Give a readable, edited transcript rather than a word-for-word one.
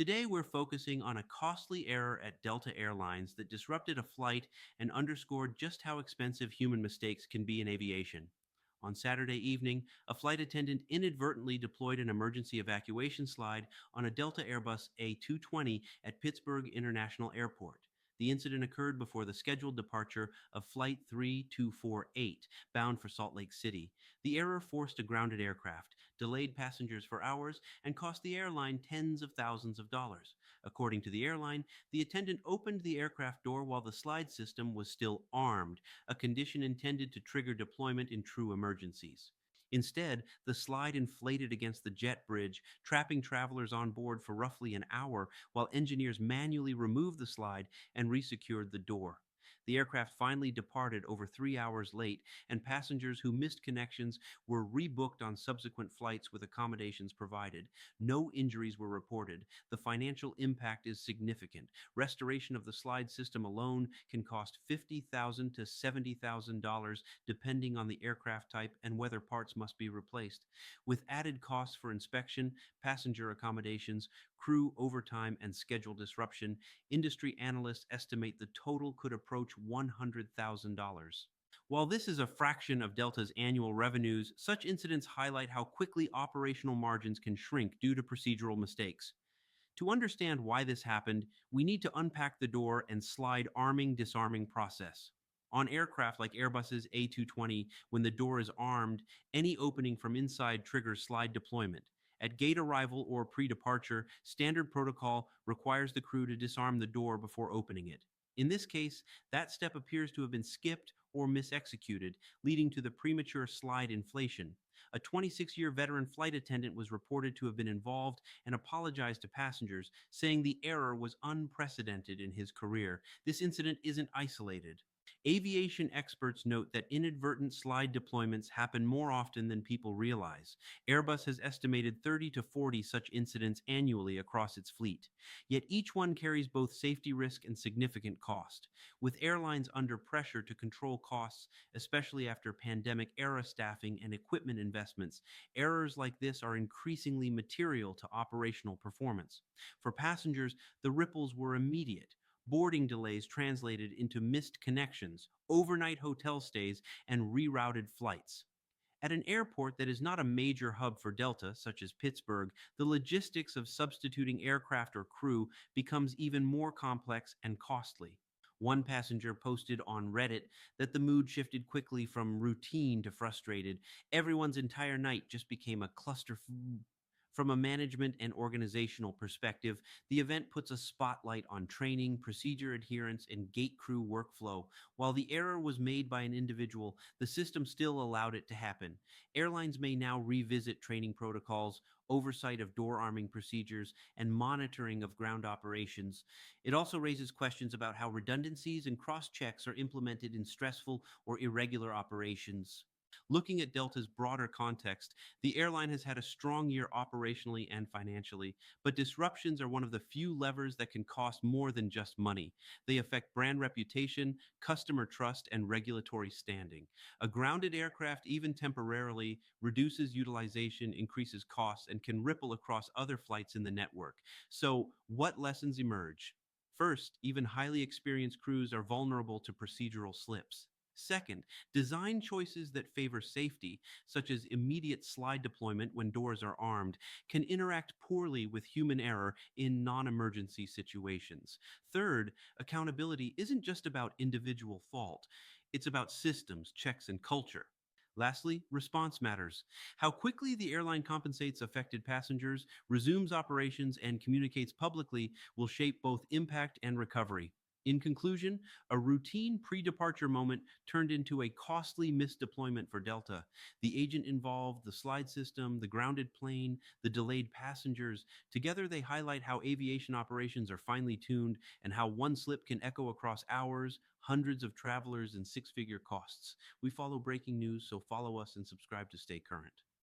Today, we're focusing on a costly error at Delta Airlines that disrupted a flight and underscored just how expensive human mistakes can be in aviation. On Saturday evening, a flight attendant inadvertently deployed an emergency evacuation slide on a Delta Airbus A220 at Pittsburgh International Airport. The incident occurred before the scheduled departure of Flight 3248, bound for Salt Lake City. The error forced a grounded aircraft, delayed passengers for hours, and cost the airline tens of thousands of dollars. According to the airline, the attendant opened the aircraft door while the slide system was still armed, a condition intended to trigger deployment in true emergencies. Instead, the slide inflated against the jet bridge, trapping travelers on board for roughly an hour while engineers manually removed the slide and resecured the door. The aircraft finally departed over 3 hours late, and passengers who missed connections were rebooked on subsequent flights with accommodations provided. No injuries were reported. The financial impact is significant. Restoration of the slide system alone can cost $50,000 to $70,000 depending on the aircraft type and whether parts must be replaced. With added costs for inspection, passenger accommodations, crew overtime, and schedule disruption, industry analysts estimate the total could approach $100,000. While this is a fraction of Delta's annual revenues, such incidents highlight how quickly operational margins can shrink due to procedural mistakes. To understand why this happened, we need to unpack the door and slide arming disarming process. On aircraft like Airbus's A220, when the door is armed, any opening from inside triggers slide deployment. At gate arrival or pre-departure, standard protocol requires the crew to disarm the door before opening it. In this case, that step appears to have been skipped or misexecuted, leading to the premature slide inflation. A 26-year veteran flight attendant was reported to have been involved and apologized to passengers, saying the error was unprecedented in his career. This incident isn't isolated. Aviation experts note that inadvertent slide deployments happen more often than people realize. Airbus has estimated 30 to 40 such incidents annually across its fleet. Yet each one carries both safety risk and significant cost. With airlines under pressure to control costs, especially after pandemic-era staffing and equipment investments, errors like this are increasingly material to operational performance. For passengers, the ripples were immediate. Boarding delays translated into missed connections, overnight hotel stays, and rerouted flights. At an airport that is not a major hub for Delta, such as Pittsburgh, the logistics of substituting aircraft or crew becomes even more complex and costly. One passenger posted on Reddit that the mood shifted quickly from routine to frustrated. Everyone's entire night just became a cluster. From a management and organizational perspective, the event puts a spotlight on training, procedure adherence, and gate crew workflow. While the error was made by an individual, the system still allowed it to happen. Airlines may now revisit training protocols, oversight of door arming procedures, and monitoring of ground operations. It also raises questions about how redundancies and cross checks are implemented in stressful or irregular operations. Looking at Delta's broader context, the airline has had a strong year operationally and financially, but disruptions are one of the few levers that can cost more than just money. They affect brand reputation, customer trust, and regulatory standing. A grounded aircraft, even temporarily, reduces utilization, increases costs, and can ripple across other flights in the network. So, what lessons emerge? First, even highly experienced crews are vulnerable to procedural slips. Second, design choices that favor safety, such as immediate slide deployment when doors are armed, can interact poorly with human error in non-emergency situations. Third, accountability isn't just about individual fault. It's about systems, checks, and culture. Lastly, response matters. How quickly the airline compensates affected passengers, resumes operations, and communicates publicly will shape both impact and recovery. In conclusion, a routine pre-departure moment turned into a costly misdeployment for Delta. The agent involved, the slide system, the grounded plane, the delayed passengers. Together, they highlight how aviation operations are finely tuned and how one slip can echo across hours, hundreds of travelers, and six-figure costs. We follow breaking news, so follow us and subscribe to stay current.